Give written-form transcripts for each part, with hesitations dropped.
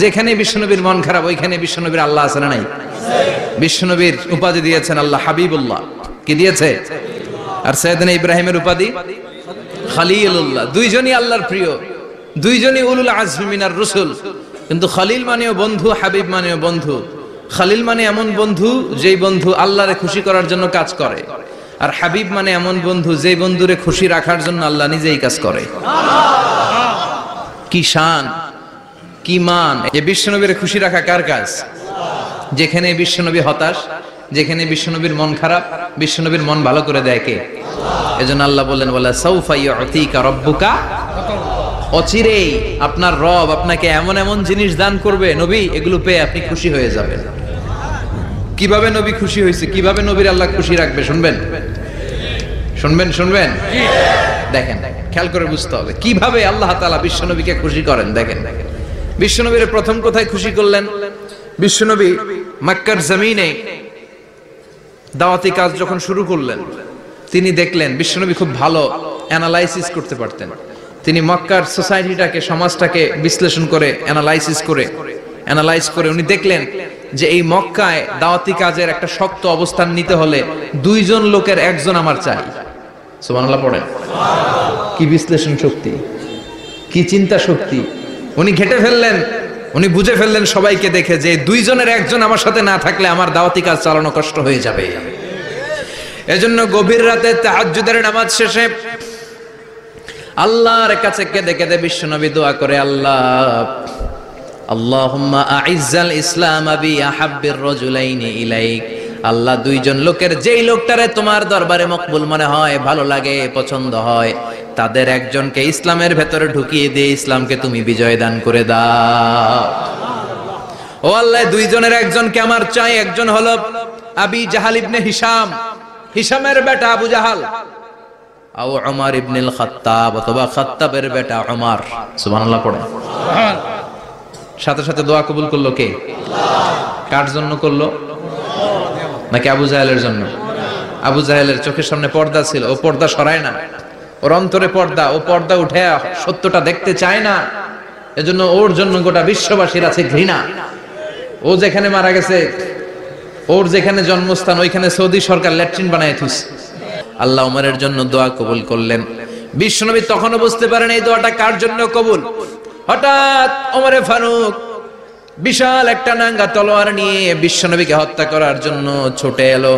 যেখানে বিশ্বনবীর মন খারাপ ওইখানে বিশ্বনবীর আল্লাহ আছে না নাই? বিশ্বনবীর উপাধি দিয়েছেন আল্লাহ হাবিবুল্লাহ। কি দিয়েছে? আর সাইয়েদনা ইব্রাহিমের উপাধি খলিলুল্লাহ। দুইজনই আল্লাহর প্রিয়, দুইজনই উলুল আজমি মিনার রাসূল। কিন্তু খলিল মানেও বন্ধু, হাবিব মানেও বন্ধু। খলিল মানে এমন বন্ধু যেই বন্ধু আল্লাহরে খুশি করার জন্য কাজ করে, আর হাবিব মানে এমন বন্ধু যেই বন্ধুরে খুশি রাখার জন্য আল্লাহ নিজেই কাজ করে। কি শান, কি মান! এই বিশ্বনবীর খুশি রাখা কার কাজ? যেখানে বিশ্বনবী হতাশ, যেখানে বিশ্বনবীর মন খারাপ, বিশ্বনবীর মন ভালো করে দেয় কে? এজন্য আল্লাহ বললেন ওয়ালা সাউফা ইউতিকা রাব্বুকা, অচিরেই আপনার রব আপনাকে এমন এমন জিনিস দান করবে নবী, এগুলো পেয়ে আপনি খুশি হয়ে যাবেন। কিভাবে নবী খুশি হয়েছে, কিভাবে নবীর আল্লাহ খুশি রাখবে শুনবেন? শুনবেন শুনবেন দেখেন, খেয়াল করে বুঝতে হবে কিভাবে আল্লাহ তাআলা বিশ্বনবীকে খুশি করেন। দেখেন বিশ্বনবীর প্রথম কোথায় খুশি করলেন? বিশ্বনবী মক্কার জমিনে দাওয়াতি কাজ যখন শুরু করলেন, তিনি দেখলেন বিশ্বনবী খুব ভালো অ্যানালাইসিস করতে পারতেন। তিনি মক্কার সোসাইটিটাকে, সমাজটাকে বিশ্লেষণ করে অ্যানালাইজ করে উনি দেখলেন যে এই মক্কায় দাওয়াতি কাজের একটা শক্ত অবস্থান নিতে হলে দুইজন লোকের একজন আমার চাই। সুবহানাল্লাহ পড়েন। কি বিশ্লেষণ শক্তি, কি চিন্তা শক্তি! উনি ঘেটে ফেললেন, উনি বুঝে ফেললেন সবাইকে দেখে যে দুইজনের একজন আমার সাথে না থাকলে আমার দাওয়াতি কাজ চালানো কষ্ট হয়ে যাবে। এজন্য গভীর রাতে তাহাজ্জুদের নামাজ শেষে আল্লাহর কাছে কেঁদে কেঁদে বিশ্বনবী দোয়া করে, আল্লাহুম্মা আইজ্জাল ইসলাম বি আহাব্বির রাজুলাইনি ইলাইক। আল্লাহ, দুইজন লোকের যেই লোকটারে তোমার দরবারে মকবুল মনে হয়, ভালো লাগে, পছন্দ হয়, তাদের একজনকে ইসলামের ভেতরে ঢুকিয়ে দিয়ে ইসলামকে তুমি বিজয় দান করে দাও। ও আল্লাহ, দুইজনের একজনকে আমার চাই। একজন হলো আবি জাহাল ইবনে হিশাম, হিশামের বেটা আবু জাহাল, আও উমর ইবনুল খাত্তাব, অথবা খাত্তাবের বেটা উমর। সুবহানাল্লাহ পড়ে। সাথে সাথে দোয়া কবুল করলো কে? কার জন্য করলো? নাকি আবু জাহেলের জন্য? আবু জাহেলের চোখের সামনে পর্দা ছিল, ও পর্দা সরায় না। ওর অন্তরে পর্দা, ও পর্দা উঠে সত্যটা দেখতে চায় না। এজন্য ওর জন্য গোটা বিশ্ববাসীর আছে ঘৃণা। ও যেখানে মারা গেছে, ওর যেখানে জন্মস্থান, ওইখানে সৌদি সরকার ল্যাট্রিন বানায় থুইছে। আল্লাহ ওমরের জন্য দোয়া কবুল করলেন। বিশ্বনবী তখনও বুঝতে পারেন এই দোয়াটা কার জন্য কবুল। হঠাৎ ওমরে ফারুক বিশাল একটা নাঙ্গা তলোয়ার নিয়ে বিশ্বনবীকে হত্যা করার জন্য ছুটে এলো।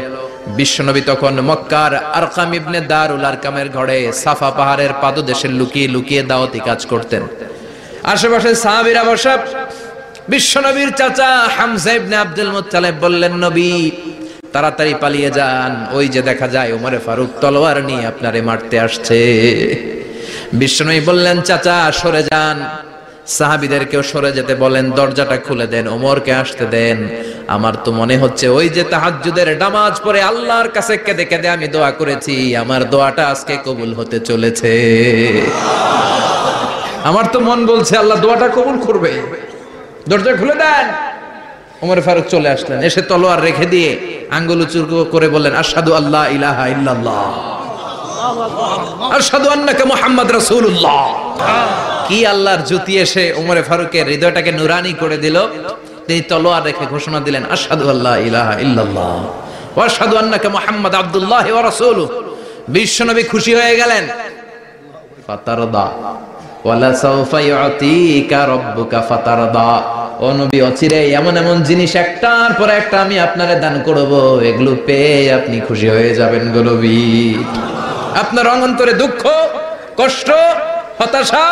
বিশ্বনবী তখন মক্কার আরকাম ইবনে দারুল আরকামের ঘরে সাফা পাহাড়ের পাদদেশে লুকিয়ে লুকিয়ে দাওয়াতি কাজ করতেন। আশেপাশে সাহাবীরা বসা। বিশ্বনবীর চাচা হামজা ইবনে আব্দুল মুত্তালিব বললেন, নবী তাড়াতাড়ি পালিয়ে যান, ওই যে দেখা যায় ওমরে ফারুক তলোয়ার নিয়ে আপনারে মারতে আসছে। বিশ্বনবী বললেন, চাচা সরে যান, সাহাবীদেরকেও সরে যেতে বলেন, দরজাটা খুলে দেন, ওমরকে আসতে দেন। আমার তো মনে হচ্ছে ওই যে তাহাজ্জুদের নামাজ পড়ে আল্লাহর কাছে কেঁদে কেঁদে আমি দোয়া করেছি, আমার দোয়াটা আজকে কবুল হতে চলেছে। আমার তো মন বলছে আল্লাহ দোয়াটা কবুল করবে। দরজা খুলে দেন। ওমর ফারুক চলে আসলেন, এসে তলোয়ার রেখে দিয়ে আঙ্গুল উঁচু করে বললেন, আশহাদু আল্লা ইলাহা ইল্লাল্লাহ, আশহাদু আন্নাকা মুহাম্মদ রাসূলুল্লাহ। কি আল্লাহর জ্যোতি এসে ওমরে ফারুকের হৃদয়টাকে নুরানি করে দিল। তিনি তলোয়ার রেখে ঘোষণা দিলেন, আশহাদু আল্লা ইলাহা ইল্লাল্লাহ ওয়া আশহাদু আন্নাকা মুহাম্মদ আব্দুল্লাহ ওয়া রাসূলুহু। বিশ্বনবী খুশি হয়ে গেলেন। ফাতারদা ওয়ালা সাউফা ইউতিকা রাব্বুকা ফাতারদা। ও নবী, অচিরে এমন এমন জিনিস একটার পর একটা আমি আপনারে দান করব, এগুলো পেয়ে আপনি খুশি হয়ে যাবেন গো নবী। আপনার অন্তরে দুঃখ, কষ্ট, হতাশা,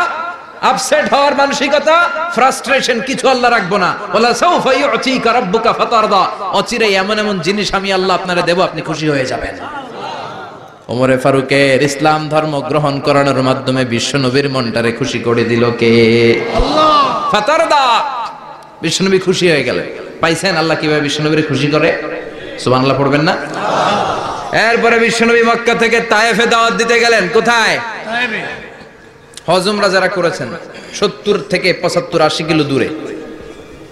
আপসেট হওয়ার মানসিকতা, ফ্রাস্ট্রেশন কিছু আল্লাহ রাখবো না। ওয়ালা সাউফা ইউতিকা রাব্বুকা ফাতারদা। অচিরে এমন এমন জিনিস আমি আল্লাহ আপনারে দেব, আপনি খুশি হয়ে যাবেন। ওমরে ফারুকের ইসলাম ধর্ম গ্রহণ করানোর মাধ্যমে বিশ্বনবীর মনটারে খুশি করে দিল কে? আল্লাহ। ফাতারদা। বিশ্বনবী খুশি হয়ে গেলেন। পাইছেন আল্লাহ কিভাবে বিশ্বনবীরে খুশি করে? সুবহানাল্লাহ পড়বেন না? এরপরে বিশ্বনবী মক্কা থেকে তায়েফে দাওয়াত দিতে গেলেন। কোথায়? তায়েফে। হজ উমরা যারা করেছেন 70 থেকে 75 80 কিলো দূরে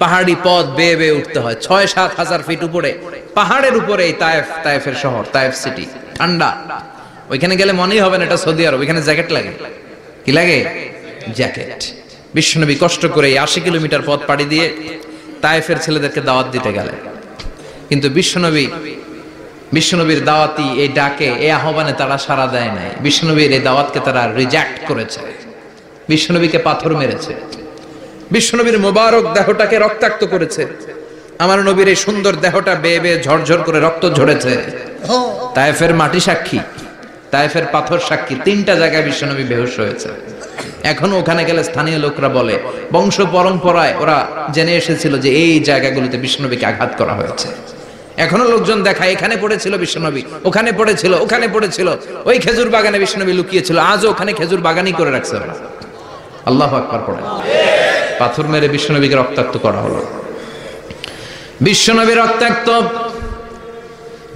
পাহাড়ি পথ বেয়ে বেয়ে উঠতে হয়। 6-7 হাজার ফিট উপরে পাহাড়ের উপরে এই তায়েফের শহর, তায়েফ সিটি। ঠান্ডা। ওইখানে গেলে মনেই হবে না এটা সৌদি আরব। ওইখানে জ্যাকেট লাগে। কি লাগে? জ্যাকেট। বিশ্বনবী কষ্ট করে 80 কিলোমিটার পথ পাড়ি দিয়ে তায়েফের ছেলেদেরকে দাওয়াত দিতে গেলেন। কিন্তু বিশ্বনবীর দাওয়াতি এই ডাকে, এই আহ্বানে তারা সাড়া দেয় নাই। বিশ্বনবীর এই দাওয়াতকে তারা রিজেক্ট করেছে, বিশ্বনবীকে পাথর মেরেছে, বিশ্বনবীর মোবারক দেহটাকে রক্তাক্ত করেছে। আমার নবীর এই সুন্দর দেহটা বেয়ে বেয়ে ঝরঝর করে রক্ত ঝরেছে। তায়েফের মাটি সাক্ষী, তায়েফের পাথর সাক্ষী, 3টা জায়গায় বিশ্বনবী বেহুশ হয়েছে। এখনো ওখানে গেলে স্থানীয় লোকরা বলে, বংশ পরম্পরায় ওরা জেনে এসেছিল যে এই জায়গাগুলোতে বিশ্বনবীকে আঘাত করা হয়েছে। এখনো লোকজন দেখায় এখানে পড়েছিল বিশ্বনবী, ওখানে পড়েছিল, ওখানে পড়েছিল, ওই খেজুর বাগানে বিশ্বনবী লুকিয়েছিল, আজও ওখানে খেজুর বাগানই করে রাখছে ওরা। আল্লাহু আকবার পড়ে। পাথর মেরে বিশ্বনবীকে রক্তাক্ত করা হলো। বিশ্বনবী রক্তাক্ত।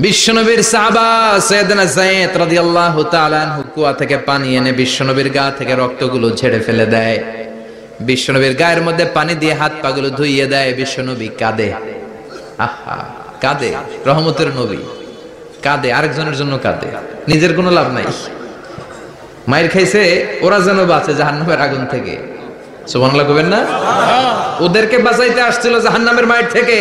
বিশ্বনবীর সাহাবা সাইয়েদনা যায়েদ রাদিয়াল্লাহু তাআলা আনহু কুয়া থেকে পানি এনে বিশ্বনবীর গা থেকে রক্তগুলো ঝেড়ে ফেলে দেয়। বিশ্বনবীর গায়ের মধ্যে পানি দিয়ে হাত পাগুলো ধুইয়ে দেয়। বিশ্বনবী কাঁদে, আহা কাঁদে। রহমতের নবী কাঁদে, আরেকজনের জন্য কাঁদে, নিজের কোনো লাভ নাই। মায়ের খাইছে, ওরা যেন বাঁচে জাহান্নামের আগুন থেকে। সুবহানাল্লাহ কইবেন না? ওদেরকে বাঁচাইতে আসছিল জাহান্নামের মায়ের থেকে,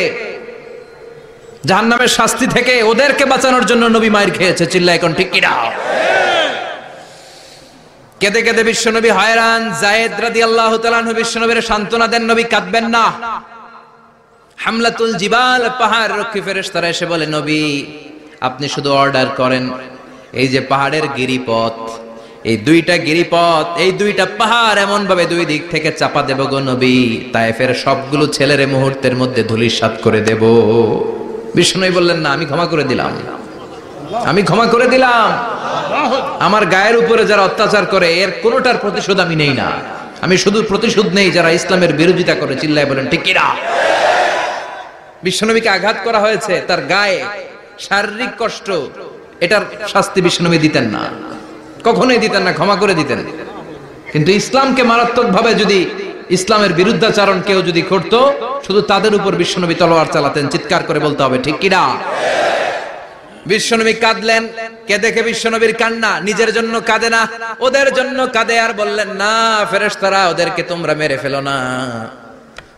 জাহান্নামের শাস্তি থেকে। ওদেরকে বাঁচানোর জন্য নবী মায়ের খেয়েছে। চিল্লায় এখন ঠিক কিনা? কেঁদে কেঁদে বিশ্বনবী হয়রান। যায়েদ রাদিয়াল্লাহু তাআলা আনহু বিশ্বনবীর সান্ত্বনা দেন, নবী কাঁদবেন না। হামলাতুল জিবাল, পাহাড় রক্ষী ফেরেশতারা এসে বলে, নবী আপনি শুধু অর্ডার করেন, এই যে পাহাড়ের গিরিপথ, এই 2টা গিরিপথ, এই 2টা পাহাড় এমন ভাবে 2 দিক থেকে চাপা দেব গো নবী, তায়েফের সবগুলো ছেলেরে মুহূর্তের মধ্যে ধূলিসাৎ করে দেব। বিষ্ণুই বললেন, না আমি ক্ষমা করে দিলাম, আমি ক্ষমা করে দিলাম। আমার গায়ের উপরে যারা অত্যাচার করে এর কোনোটার প্রতিশোধ আমি নেই না, আমি শুধু প্রতিশোধ নেই যারা ইসলামের বিরোধিতা করে। চিল্লায় বলেন ঠিক কিনা? বিশ্বনবীকে আঘাত করা হয়েছে, তার গায়ে শারীরিক কষ্ট, এটার শাস্তি বিশ্বনবী দিতেন না, কখনোই দিতেন না, ক্ষমা করে দিতেন। কিন্তু ইসলামকে মারাত্মক ভাবে যদি ইসলামের বিরুদ্ধাচরণ কেউ যদি করত, শুধু তাদের উপর বিশ্বনবী তলোয়ার চালাতেন। চিৎকার করে বলতে হবে ঠিক কিনা? বিশ্বনবী কাঁদলেন। কে দেখে বিশ্বনবীর কান্না, নিজের জন্য কাঁদে না, ওদের জন্য কাঁদে। আর বললেন, না ফেরেশতারা ওদেরকে তোমরা মেরে ফেলো না,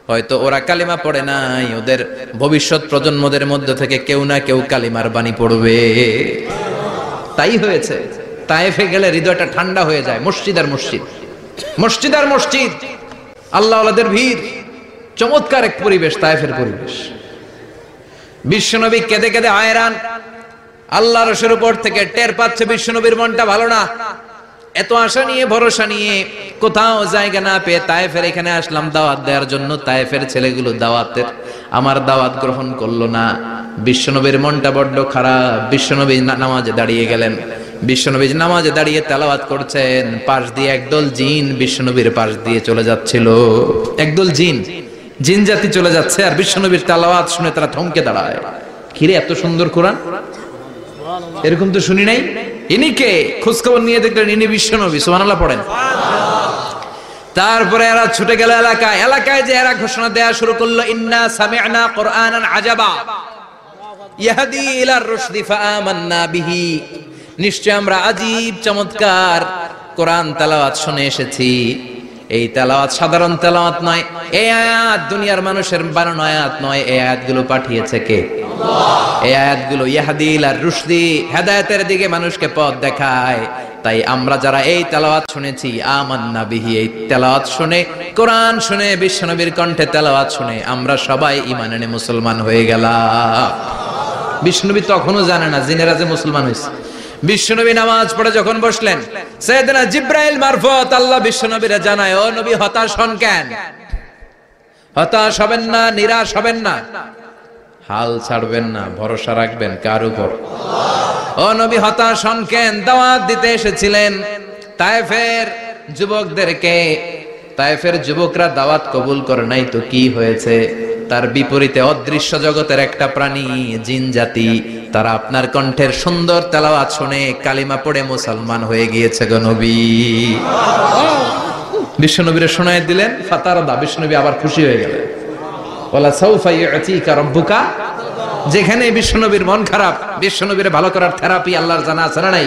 হয়তো ওরা কালিমা পড়ে নাই, ওদের ভবিষ্যৎ প্রজন্মদের মধ্যে থেকে কেউ না কেউ কালিমার বাণী পড়বে। তাই হয়েছে। তায়েফে গেলে হৃদয়টা ঠান্ডা হয়ে যায়। মসজিদ আর মসজিদ, মসজিদ আর মসজিদ, আল্লাহওয়ালাদের ভিড়, চমৎকার এক পরিবেশ তায়েফের পরিবেশ। বিশ্বনবী কেঁদে কেঁদে হয়রান। আল্লাহর রসুলের উপর থেকে টের পাচ্ছে বিশ্বনবীর মনটা ভালো না। এত আশা নিয়ে ভরসা নিয়ে কোথাও জায়গা না পেয়ে তায়েফের এখানে আসলাম দাওয়াত দেওয়ার জন্য। তায়েফের ছেলেগুলো দাওয়াতের আমার দাওয়াত গ্রহণ করলো না। বিশ্বনবীর মনটা বড্ড খারাপ। বিশ্বনবী নামাজে দাঁড়িয়ে গেলেন। বিশ্বনবী নামাজে দাঁড়িয়ে তেলাওয়াত করছেন, পাশ দিয়ে একদল জিন বিশ্বনবীর পাশ দিয়ে চলে যাচ্ছিল। একদল জিন, জিন জাতি চলে যাচ্ছে, আর বিশ্বনবীর তেলাওয়াত শুনে তারা থমকে দাঁড়ায়। কিরে এত সুন্দর কোরআন, এরকম তো শুনি নাই। ইনি কে? খোঁজখবর নিয়ে দেখলেন ইনি বিশ্বনবী। সুবহানাল্লাহ পড়েন। তারপরে এরা ছুটে গেল এলাকায়। এলাকায় যে এরা ঘোষণা দেয়া শুরু করলো, ইন্না সামি'না কুরআনান আজাবা ইয়াহদি ইলার রুশদি ফাআমান্না বিহি, নিশ্চয় আমরা আজীব চমৎকার কোরআন তেলাওয়াত শুনে এসেছি। এই তেলাওয়াত সাধারণ তেলাওয়াত নয়, এই আয়াত দুনিয়ার মানুষের বানানো আয়াত নয়। এই আয়াতগুলো পাঠিয়েছে কে? আল্লাহ। এই আয়াতগুলো ইয়াহদি ইলার রুশদি, হেদায়েতের দিকে মানুষকে পথ দেখায়। তাই আমরা যারা এই তেলাওয়াত শুনেছি, আমান্না বিহি, এই তেলাওয়াত শুনে, কোরআন শুনে, বিশ্বনবীর কণ্ঠে তেলাওয়াত শুনে আমরা সবাই ঈমান এনে মুসলমান হয়ে গেলাম। বিশ্বনবী তখনও জানে না জিনেরা যে মুসলমান হয়েছে। বিশ্বনবী নামাজ পড়ে যখন বসলেন, সাইয়েদনা জিবরাইল মারফত আল্লাহ বিশ্বনবীরে জানায়, ও নবী হতাশ হন কেন? হতাশ হবেন না, নিরাশ হবেন না, হাল ছাড়বেন না, ভরসা রাখবেন কার উপর? ও নবী হতাশ হন কেন? দাওয়াত দিতে এসেছিলেন তায়েফের যুবকদেরকে। তায়েফের যুবকরা দাওয়াত কবুল করে নাই তো কি হয়েছে? তার বিপরীতে অদৃশ্য জগতের একটা প্রাণী, জিন জাতি, তারা আপনার কণ্ঠের সুন্দর তেলাওয়াত শুনে কালিমা পড়ে মুসলমান হয়ে গিয়েছে গো নবী। বিশ্বনবীরে শোনায় দিলেন, ফাতারদা, বিশ্বনবী আবার খুশি হয়ে গেলেন। ওয়ালা সাউফা ইউতিকা রাব্বুকা, যেখানে বিশ্বনবীর মন খারাপ, বিশ্বনবীরে ভালো করার থেরাপি আল্লাহর জানা আছে না নাই?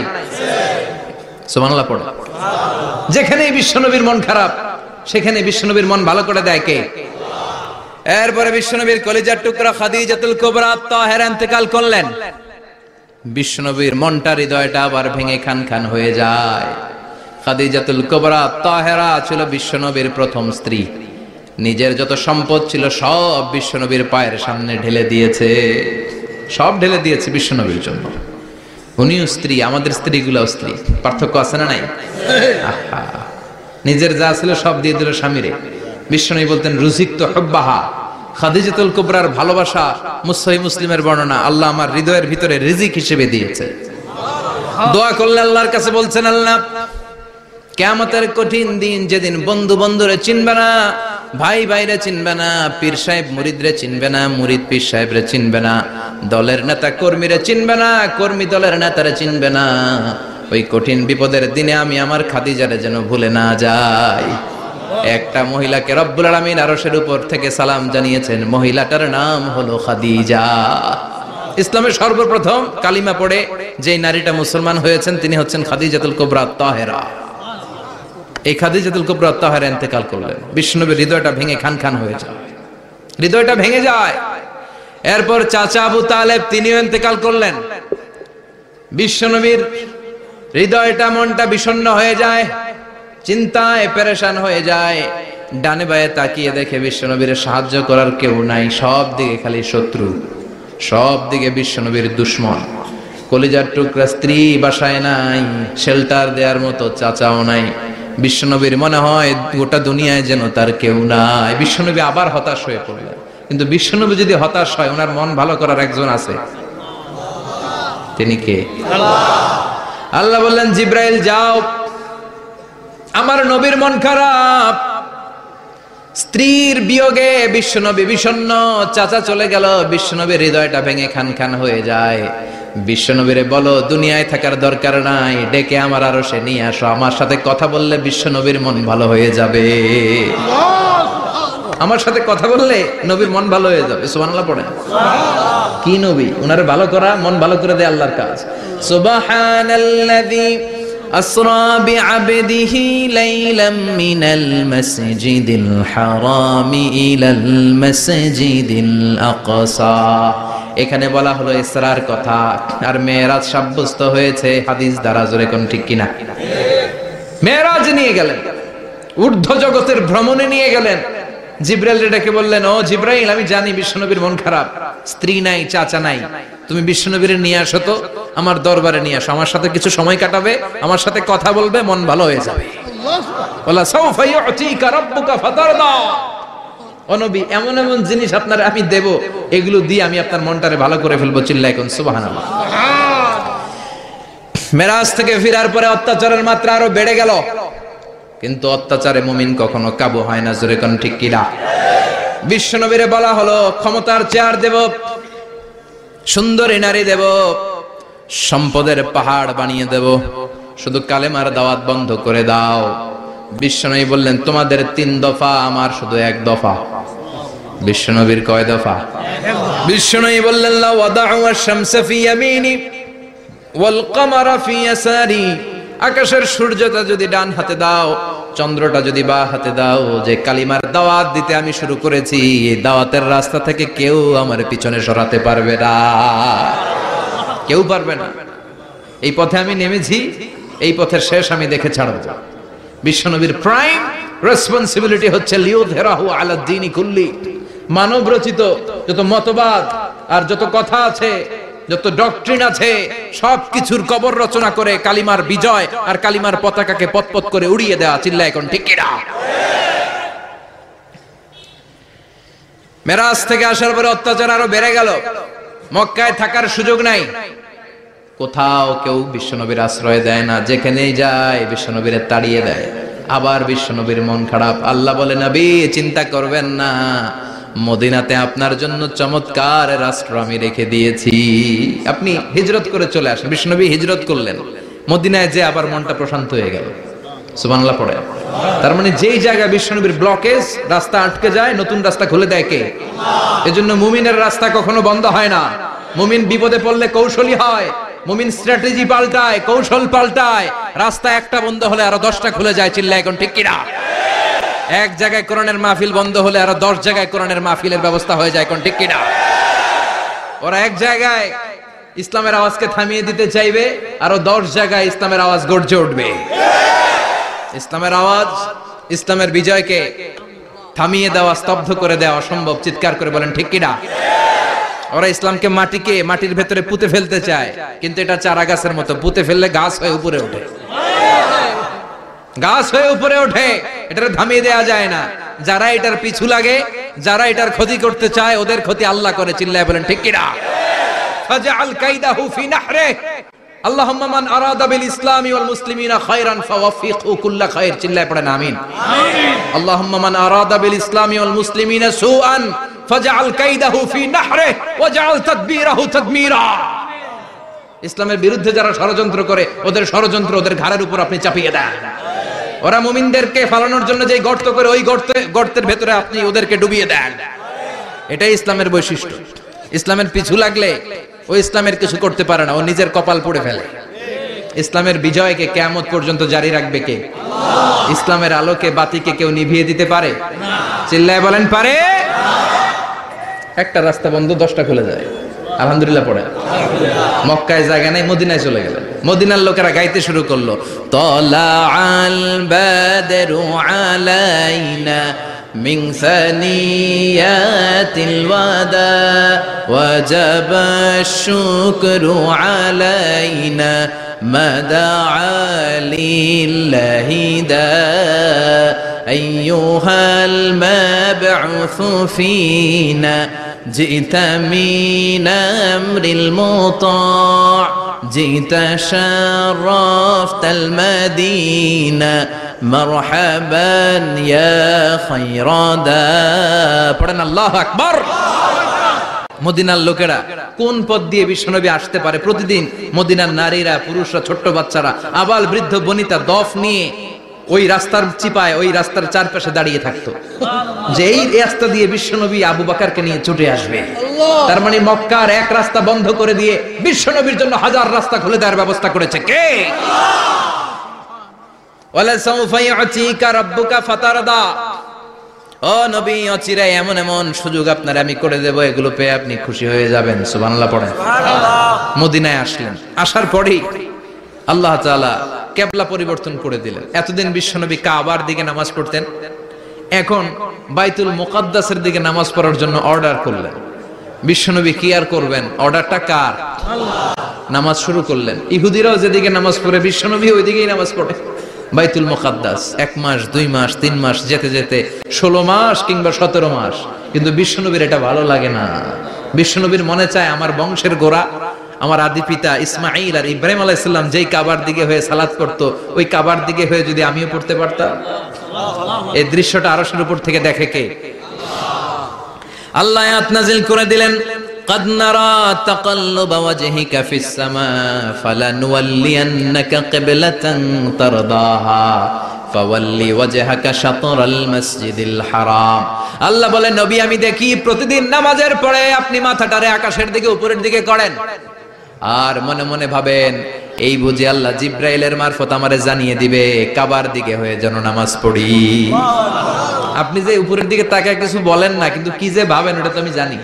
সুবহানাল্লাহ পড়ো। যেখানে বিশ্বনবীর মন খারাপ, সেখানে বিশ্বনবীর মন ভালো করে দেয় কে? এরপরে বিশ্বনবীর কলিজার টুকরা খাদিজাতুল কুবরা তাহেরা ইন্তেকাল করলেন। বিশ্বনবীর মনটা, হৃদয়টা আবার ভেঙে খান খান হয়ে যায়। খাদিজাতুল কুবরা তাহেরা ছিল বিশ্বনবীর প্রথম স্ত্রী। নিজের যত সম্পদ ছিল সব বিশ্বনবীর পায়ের সামনে ঢেলে দিয়েছে, সব ঢেলে দিয়েছে বিশ্বনবীর জন্য। উনিও স্ত্রী, আমাদের স্ত্রীগুলোও স্ত্রী, পার্থক্য আছে না নাই? আহা, নিজের যা ছিল সব দিয়ে দিল স্বামীরে। বিশ্বনবী বলতেন রুজিকতু হুব্বাহা। খাদিজাতুল কুবরার ভালোবাসা সহিহ মুসলিমের বর্ণনা, আল্লাহ আমার হৃদয়ের ভিতরে রিজিক হিসেবে দিয়েছে। দোয়া করলে আল্লাহর কাছে বলছেন, আল্লাহ কিয়ামতের কঠিন দিন, যেদিন বন্ধু বন্ধুরে চিনবে না, ভাই ভাইরে চিনবে না, পীর সাহেব মুরিদরে চিনবে না, মুরিদ পীর সাহেবরে চিনবে না, দলের নেতা কর্মীরে চিনবে না, কর্মী দলের নেতারে চিনবে না, ওই কঠিন বিপদের দিনে আমি আমার খাদিজারে যেন ভুলে না যাই। একটা মহিলাকে রব্বুল আলামিন আরশের উপর থেকে সালাম জানিয়েছেন, মহিলাটার নাম হলো খাদিজা। ইসলামের সর্বপ্রথম কালিমা পড়ে যে নারীটা মুসলমান হয়েছেন তিনি হচ্ছেন খাদিজাতুল কুবরা তাহেরা। এই খাদিজাতুল কুবরা তাহেরা ইন্তেকাল করলেন। বিশ্বনবীর হৃদয়টা ভেঙে খান খান হয়ে যায়, হৃদয়টা ভেঙে যায়। এরপর চাচা আবু তালেব তিনিও ইন্তেকাল করলেন। বিশ্বনবীর হৃদয়টা, মনটা বিষণ্ণ হয়ে যায়, চিন্তায় পেরেশান হয়ে যায়। ডানে বায়ে তাকিয়ে দেখে বিশ্বনবীর সাহায্য করার কেউ নাই, সব দিকে খালি শত্রু, সব দিকে বিশ্বনবীর দুশ্মন। কলিজার টুকরা স্ত্রী বাসায় নাই, শেল্টার দেওয়ার মতো চাচাও নাই। বিশ্বনবীর মনে হয় গোটা দুনিয়ায় যেন তার কেউ নাই। বিশ্বনবী আবার হতাশ হয়ে পড়লেন। কিন্তু বিশ্বনবী যদি হতাশ হয়, ওনার মন ভালো করার একজন আছে, তিনি কে? আল্লাহ বললেন, জিব্রাইল যাও, আমার নবীর মন খারাপ, স্ত্রীর বিয়োগে বিশ্বনবী বিষণ্ণ, চাচা চলে গেল, বিশ্বনবীর হৃদয়টা ভেঙে খান খান হয়ে যায়। বিশ্বনবীরে বলো দুনিয়ায় থাকার দরকার নাই, ডেকে আমার আরশে নিয়ে আসো, আমার সাথে কথা বললে বিশ্বনবীর মন ভালো হয়ে যাবে। আমার সাথে কথা বললে নবীর মন ভালো হয়ে যাবে। সুবহানাল্লাহ পড়েন। কি নবী? উনারে ভালো করা, মন ভালো করে দেয় আল্লাহর কাজ। সুবহানাল্লাযী أسرى بعبده ليلا من المسجد الحرام إلى المسجد الأقصى। এখানে বলা হলো ইসরার কথা, আর মেরাজ সাব্যস্ত হয়েছে হাদিস দ্বারা। জোরে কোন ঠিক কিনা? মেরাজ নিয়ে গেলেন, ঊর্ধ্ব জগতের ভ্রমণে নিয়ে গেলেন। জিব্রাইল ডেকে বললেন, ও জিব্রাইল, আমি জানি বিশ্বনবীর মন খারাপ, স্ত্রী নাই, চাচা নাই, তুমি বিশ্বনবীর নিয়ে আসো তো, আমার দরবারে নিয়ে আসো, আমার সাথে কিছু সময় কাটাবে, আমার সাথে কথা বলবে, মন ভালো হয়ে যাবে। ওয়ালা সাউফা ইউতিকা রাব্বুকা ফাতারদা। ও নবী, এমন এমন জিনিস আপনারে আমি দেব, এগুলো দিয়ে আমি আপনার মনটারে ভালো করে ফেলবো। চিল্লায় কোন সুবহানাল্লাহ। মেরাজ থেকে ফেরার পরে অত্যাচারের মাত্রা আরো বেড়ে গেল, কিন্তু অত্যাচারে মুমিন কখনো কাবু হয় না। জোরে কোন ঠিক কিনা? বিশ্বনবীরে বলা হলো, ক্ষমতার চেয়ার দেব, সুন্দরী নারী দেব, সম্পদের পাহাড় বানিয়ে দেব, শুধু কালেমার দাওয়াত বন্ধ করে দাও। বিশ্বনবী বললেন, তোমাদের 3 দফা, আমার শুধু 1 দফা। বিশ্বনবীর কয় দফা? বিশ্বনবী বললেন, লা ওয়াদাউ আশ-শামসা ফি ইয়ামিনি ওয়াল কামারা ফি ইয়াসারি। আকাশের সূর্যটা যদি ডান হাতে দাও, চন্দ্রটা যদি বা হাতে দাও, যে কালিমার দাওয়াত দিতে আমি শুরু করেছি, এই দাওয়াতের রাস্তা থেকে কেউ আমার পিছনে সরাতে পারবে না, কেউ পারবে না। এই পথে আমি নেমেছি, এই পথের শেষ আমি দেখে ছাড়ব। বিশ্বনবীর প্রাইম রেসপন্সিবিলিটি হচ্ছে লিউযহিরাহু আলা দ্বীনি কুল্লি। মানব রচিত যত মতবাদ আর যত কথা আছে, যত ডক্ট্রিন আছে, সবকিছুর কবর রচনা করে কালিমার বিজয় আর কালিমার পতাকাকে পতপত করে উড়িয়ে দেওয়া। চিল্লায় এখন ঠিক কিনা? মেরাজ থেকে আসার পরে অত্যাচার আরো বেড়ে গেল, মক্কায় থাকার সুযোগ নাই, কোথাও কেউ বিশ্বনবীর আশ্রয় দেয় না, যেখানেই যায় বিশ্বনবীরে তাড়িয়ে দেয়। আবার বিশ্বনবীর মন খারাপ। আল্লাহ বলে, নবী চিন্তা করবেন না, মদিনাতে আপনার জন্য চমৎকার রাষ্ট্র আমি রেখে দিয়েছি, আপনি হিজরত করে চলে আসেন। বিশ্বনবী হিজরত করলেন, মদিনায় যে আবার মনটা প্রশান্ত হয়ে গেল। সুবহানাল্লাহ পড়ে। তার মানে যেই জায়গায় বিশ্বনবীর ব্লকেজ, রাস্তা আটকে যায়, নতুন রাস্তা খুলে দেয় কে? এজন্য মুমিনের রাস্তা কখনো বন্ধ হয় না। মুমিন বিপদে পড়লে কৌশলী হয়, মুমিন স্ট্র্যাটেজি পাল্টায়, কৌশল পাল্টায়। রাস্তা একটা বন্ধ হলে আরো 10টা খুলে যায়। চিল্লায় এখন ঠিক কিনা? এক জায়গায় কোরআনের মাহফিল বন্ধ হলে আরো 10 জায়গায় কোরআনের মাহফিলের ব্যবস্থা হয়ে যায়, কোন ঠিক কিনা? ওরা এক জায়গায় ইসলামের আওয়াজকে থামিয়ে দিতে চাইবে, আরো 10 জায়গায় ইসলামের আওয়াজ গর্জে উঠবে। ইসলামের আওয়াজ, ইসলামের বিজয়কে থামিয়ে দেওয়া, স্তব্ধ করে দেওয়া অসম্ভব। চিৎকার করে বলেন ঠিক কিনা? ওরা ইসলামকে মাটির ভেতরে পুঁতে ফেলতে চায়, কিন্তু এটা চারা গাছের মতো, পুঁতে ফেললে গাছ হয়ে উপরে ওঠে, গাছ হয়ে উপরে ওঠে, এটা থামিয়ে দেওয়া যায় না। যারা এটার পিছু লাগে, যারা এটার ক্ষতি করতে চায়, ওদের ক্ষতি আল্লাহ করে। চিল্লায় বলেন ঠিক কিনা? ফাজআল কাইদাহু ফি নাহরে, আল্লাহুম্মা মান আরাদা বিল ইসলামি ওয়াল মুসলিমিনা খায়রান ফাওয়াফিকহু কুল্লা খায়র। চিল্লায় পড়েন আমিন। আমিন। আল্লাহুম্মা মান আরাদা বিল ইসলামি ওয়াল মুসলিমিনা সুআন ফাজআল কাইদাহু ফি নাহরে ওয়াজআল তাদবীরাহু তাদমীরা। ইসলামের বিরুদ্ধে যারা ষড়যন্ত্র করে, ওদের ষড়যন্ত্র ওদের ঘাড়ের উপর আপনি চাপিয়ে দেন। ওরা মুমিনদেরকে ফালানোর জন্য যে গর্ত করে, ওই গর্তের ভেতরে আপনি ওদেরকে ডুবিয়ে দেন। এটাই ইসলামের বৈশিষ্ট্য। ইসলামের পিছু লাগলে ও ইসলামের কিছু করতে পারে না, ও নিজের কপাল পুড়ে ফেলে। ইসলামের বিজয়কে কিয়ামত পর্যন্ত জারি রাখবে কে? আল্লাহ। ইসলামের আলোকে বাতিকে কেউ নিভিয়ে দিতে পারে না। চিল্লায় বলেন পারে না। একটা রাস্তা বন্ধ, 10টা খুলে যায়। আলহামদুলিল্লাহ পড়ে। মক্কায় জায়গা নাই, মদিনায় চলে গেলেন। মদিনার লোকেরা গাইতে শুরু করলো, তলা আল বাদরু আলাইনা من ثنيات الوداع وجب الشكر علينا ما دعا لله داع أيها المبعوث فينا جئت من أمر المطاع جئت شرفت المدينة مرحبا يا خير دا পড়েন আল্লাহু আকবার। মদিনার লোকেরা কোন পথ দিয়ে বিশ্বনবী আসতে পারে? প্রতিদিন মদিনার নারীরা, পুরুষরা, ছোট্ট বাচ্চারা, আবাল বৃদ্ধ বনিতা দফ নিয়ে ওই রাস্তার চিপায়, ওই রাস্তার চারপাশে দাঁড়িয়ে থাকতো, যে এই রাস্তা দিয়ে বিশ্বনবী আবু বকরকে নিয়ে ছুটে আসবে। তার মানে মক্কার এক রাস্তা বন্ধ করে দিয়ে বিশ্বনবীর জন্য হাজার রাস্তা খুলে দেওয়ার ব্যবস্থা করেছে কে? ওয়ালা সাউফা ইউতিকা রাব্বুকা ফাতারদা। ও নবী, অচিরে এমন এমন সুযোগ আপনার আমি করে দেব, এগুলো পেয়ে আপনি খুশি হয়ে যাবেন। সুবহানাল্লাহ পড়েন। মদিনায় আসলেন, আসার পরেই আল্লাহ তাআলা কিবলা পরিবর্তন করে দিলেন। এতদিন বিশ্বনবী কাবার দিকে নামাজ পড়তেন, এখন বাইতুল মুকাদ্দাসের দিকে নামাজ পড়ার জন্য অর্ডার করলেন। বিশ্বনবী কি আর করবেন, অর্ডারটা কার? আল্লাহ। নামাজ শুরু করলেন। ইহুদিরাও যেদিকে নামাজ পড়ে, বিশ্বনবী ওইদিকেই নামাজ পড়ে। বাইতুল মুকাদ্দাস 1 মাস 2 মাস 3 মাস যেতে যেতে 16 মাস কিংবা 17 মাস, কিন্তু বিশ্বনবীর এটা ভালো লাগে না। বিশ্বনবীর মনে চায় আমার বংশের গোড়া, আমার আদি পিতা ইসমাঈল আর ইব্রাহিম আলাইহিস সালাম যেই কাবার দিকে হয়ে সালাত করতো, ওই কাবার দিকে হয়ে যদি আমিও পড়তে পারতাম। এই দৃশ্যটা আরশের উপর থেকে দেখে কে? আল্লাহ আয়াত নাযিল করে দিলেন, قد نرى تقلب وجهك في السماء فلنولينك قبلة ترضاها فولي وجهك شطر المسجد الحرام। আল্লাহ বলেন, নবী আমি দেখি প্রতিদিন নামাজের পরে আপনি মাথাটারে আকাশের দিকে, উপরের দিকে করেন, আর মনে মনে ভাবেন এই বুঝি আল্লাহ জিব্রাইলের মারফত আমারে জানিয়ে দিবে কাবার দিকে হয়ে যেন নামাজ পড়ি। আপনি যে উপরের দিকে তাকায় কিছু বলেন না, কিন্তু কি যে ভাবেন ওটা তো আমি জানি,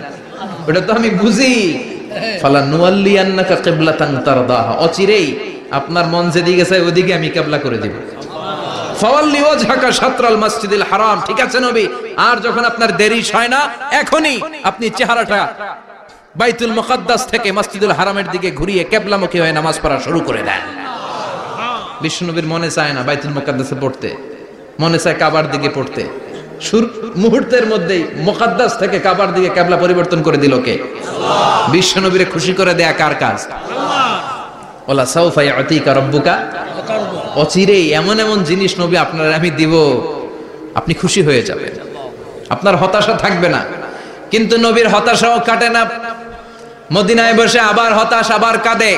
ওটা তো আমি বুঝি। ফালানুওয়াল্লিয়ান্নাকা কিবলাতান তারদাহা, অচিরেই আপনার মন যেদিকে চায় ওদিকে আমি কিবলা করে দিব। ফাওয়াল্লি ওয়াজহাকা শাতরাল মাসজিদিল হারাম। ঠিক আছে নবী, আর যখন আপনার দেরি হয় না, এখনই আপনি চেহারাটা বাইতুল মুকাদ্দাস থেকে মসজিদুল হারামের দিকে ঘুরিয়ে কিবলামুখী হয়ে নামাজ পড়া শুরু করে দেন। বিশ্বনবীর মনে চায় না বাইতুল মুকাদ্দাসে পড়তে, মনে চায় কাবার দিকে পড়তে। মুহূর্তের মধ্যেই মুকাদ্দাস থেকে কাবার দিকে কিবলা পরিবর্তন করে দিল কে? আল্লাহ। বিশ্বনবীরে খুশি করে দেয়া কার কাজ? আল্লাহ। ওয়ালা সাউফা ইউতিকা রাব্বুকা, অচিরেই এমন এমন জিনিস নবী আপনার আমি দিব, আপনি খুশি হয়ে যাবেন, আপনার হতাশা থাকবে না। কিন্তু নবীর হতাশাও কাটে না। মদিনায় বসে আবার হতাশ, আবার কাঁদে,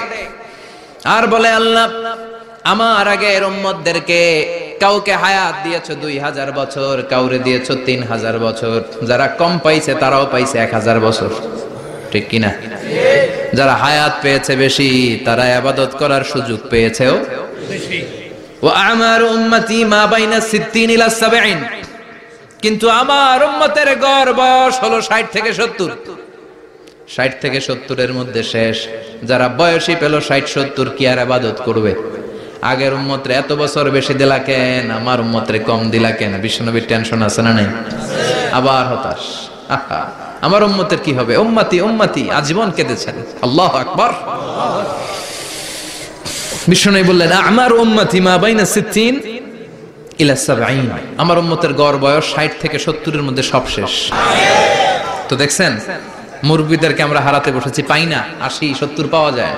আর বলে আল্লাহ আমার আগের উম্মতদেরকে কাউকে হায়াত দিয়েছো 2000 বছর, কাউরে দিয়েছো 3000 বছর, যারা কম পাইছে তারাও পাইছে 1000 বছর, ঠিক কিনা? যারা হায়াত পেয়েছে বেশি, তারা ইবাদত করার সুযোগ পেয়েছেও বেশি। ওয়া আমারু উম্মতি মা বাইনা 60 ইলা 70, কিন্তু আমার উম্মতের গড় বয়স হলো 60 থেকে 70। 60 থেকে 70-এর মধ্যে শেষ। যারা বয়সী পেল 60-70 কি আর ইবাদত করবে? আগের উম্মতরে এত বছর বেশি দিলা কেন, আমার উম্মতরে কম দিলা কেন? বিশ্বনবীর টেনশন আছে না নাই? আবার হতাশ, আমার উম্মতের কি হবে? উম্মতি উম্মতি আজীবন কেঁদেছেন। আল্লাহু আকবার। বিশ্বনবী বললেন আমার উম্মতি মা বাইনা 60 ইলা 70, আমার উম্মতের গড় বয়স 60 থেকে 70-এর মধ্যে সব শেষ। তো দেখছেন মুরব্বিদেরকে আমরা হারাতে বসেছি, পাই না। 80-70 পাওয়া যায়।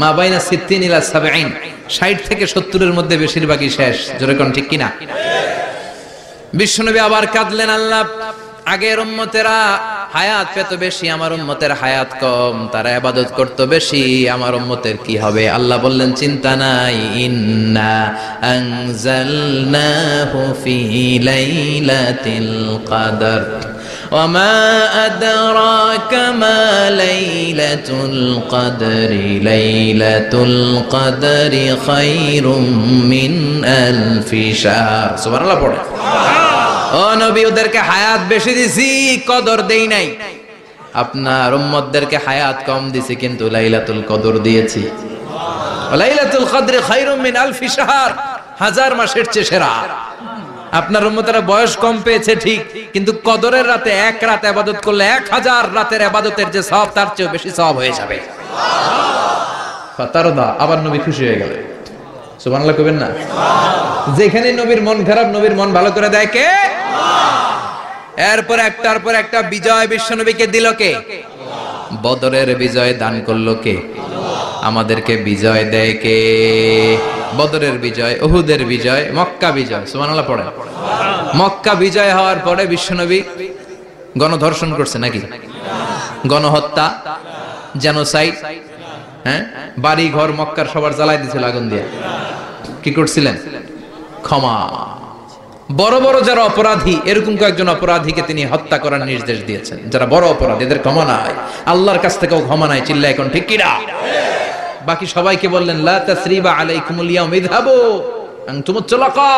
মা বাইনা 60 ইলা 70, 60 থেকে 70-এর মধ্যে বেশিরভাগই শেষ। জোরে কোন ঠিক কিনা? বিশ্বনবী আবার কাঁদলেন, আল্লাহ আগের উম্মতেরা হায়াত পেত বেশি, আমার উম্মতের হায়াত কম, তারা ইবাদত করত বেশি, আমার উম্মতের কি হবে? আল্লাহ বললেন চিন্তা নাই, ইন্না আনজালনাহু ফি লাইলাতিল কদর ওয়ামা আদরাকা মা লাইলাতুল কদরি লাইলাতুল কদরি খায়রুম মিন আলফি শাহর। সুবহানাল্লাহ পড়ে। ও নবী, ওদেরকে হায়াত বেশি দিছি, কদর দেই নাই। আপনার উম্মতদেরকে হায়াত কম দিছি, কিন্তু লাইলাতুল কদর দিয়েছি। লাইলাতুল কদরি খায়রুম মিন আলফি শাহর, 1000 মাসের চেয়ে সেরা। আপনার উম্মতেরা বয়স কম পেয়েছে ঠিক, কিন্তু কদরের রাতে এক রাত ইবাদত করলে 1000 রাতের ইবাদতের যে সওয়াব, তার চেয়ে বেশি সওয়াব হয়ে যাবে। ফাতারদা, আবার নবী খুশি হয়ে গেলেন। সুবহানাল্লাহ কইবেন না? যেখানে নবীর মন খারাপ, নবীর মন ভালো করে দেয় কে? এরপর একটার পর একটা বিজয় বিশ্বনবীকে দিল কে? বদরের বিজয় দান করলো কে? আমাদেরকে বিজয় দেয় কে? বদরের বিজয়, উহুদের বিজয়, মক্কা বিজয়। সুবহানাল্লাহ পড়ে। মক্কা বিজয় হওয়ার পরে বিশ্বনবী গণধর্ষণ করছে নাকি? গণহত্যা, জেনোসাইড, হ্যাঁ, বাড়ি ঘর মক্কার সবার জ্বালাই দিয়েছিল আগুন দিয়ে। কি করছিলেন? ক্ষমা। বড় বড় যারা অপরাধী, এরকম কয়েকজন অপরাধীকে তিনি হত্যা করার নির্দেশ দিয়েছেন। যারা বড় অপরাধী, এদের ক্ষমা নাই, আল্লাহর কাছ থেকেও ক্ষমা নাই। চিল্লা এখন ঠিক কিনা? বাকি সবাইকে বললেন লা তাসরিবা আলাইকুমুল ইয়াউম ইযহাবু আনতুমুত তুলাকা,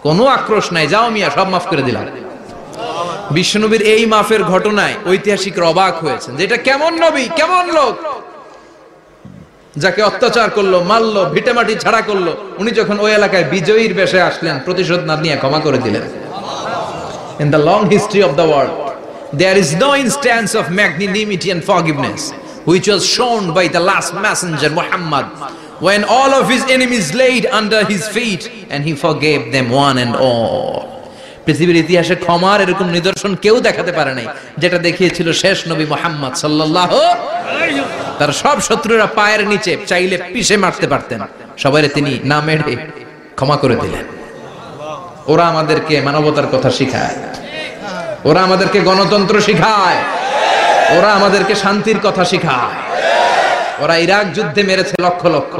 কোনো আক্রোশ নাই, যাও মিয়া, সব মাফ করে দিলাম। বিশ্বনবীর এই মাফের ঘটনায় ঐতিহাসিকরা অবাক হয়েছেন যে এটা কেমন নবী, কেমন লোক, যাকে অত্যাচার করলো, মারলো, ভিটেমাটি ছাড়া করলো, উনি যখন ওই এলাকায় বিজয়ীর বেশে আসলেন, প্রতিশোধ না নিয়ে ক্ষমা করে দিলেন। In the long history of the world, there is no instance of magnanimity and forgiveness which was shown by the last messenger Muhammad, when all of his enemies laid under his feet and he forgave them one and all. পৃথিবীর ইতিহাসে ক্ষমার এরকম নিদর্শন কেউ দেখাতে পারে নাই, যেটা দেখিয়েছিল শেষ নবী মুহাম্মদ সাল্লাল্লাহু আলাইহি ওয়াসাল্লাম। তার সব শত্রুরা পায়ের নিচে চাইলে পিষে মারতে পারতেন, সবাইরে তিনি না মেরে ক্ষমা করে দিলেন। ওরা আমাদেরকে মানবতার কথা শিখায়, ওরা আমাদেরকে গণতন্ত্র শিখায়, ওরা আমাদেরকে শান্তির কথা শিখায়। ওরা ইরাক যুদ্ধে মেরেছে লক্ষ লক্ষ,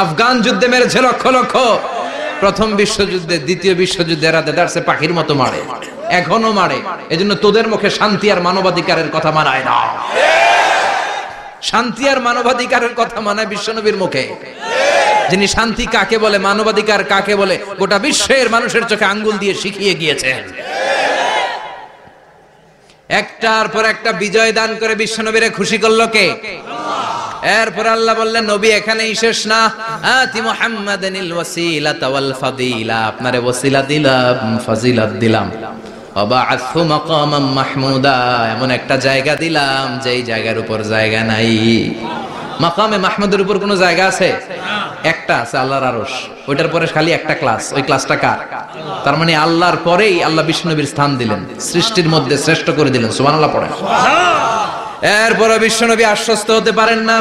আফগান যুদ্ধে মেরেছে লক্ষ লক্ষ, প্রথম বিশ্বযুদ্ধে, দ্বিতীয় বিশ্বযুদ্ধে এরা দেদারসে পাখির মতো মারে, এখনো মারে। এজন্য তোদের মুখে শান্তি আর মানবাধিকারের কথা মানায় না। শান্তি আর মানবাধিকারের কথা মানায় বিশ্বনবীর মুখে, যিনি শান্তি কাকে বলে, মানবাধিকার কাকে বলে, গোটা বিশ্বের মানুষের চোখে আঙ্গুল দিয়ে শিখিয়ে গিয়েছেন। একটার পর একটা বিজয় দান করে বিশ্বনবীরে খুশি করলো কে? এরপর আল্লাহ বললেন নবী এখানেই শেষ না, আতি মুহাম্মাদানিল ওয়াসিলাতা ওয়াল ফাদিলা, আপনারে ওয়াসিলা দিলাম, ফাজিলাত দিলাম, ওয়াবা'আথহু মাকামান মাহমুদা, এমন একটা জায়গা দিলাম যেই জায়গার উপর জায়গা নাই। মাকামে মাহমুদের উপর কোনো জায়গা আছে? একটা আছে, আল্লাহর আরশ। ওইটার পরে খালি একটা ক্লাস, ওই ক্লাসটা কার? তার মানে আল্লাহর পরেই আল্লাহ বিশ্বনবীর স্থান দিলেন, সৃষ্টির মধ্যে শ্রেষ্ঠ করে দিলেন। সুবহানাল্লাহ পড়েন। এরপরে বিশ্বনবী আশ্বস্ত হতে পারেন না,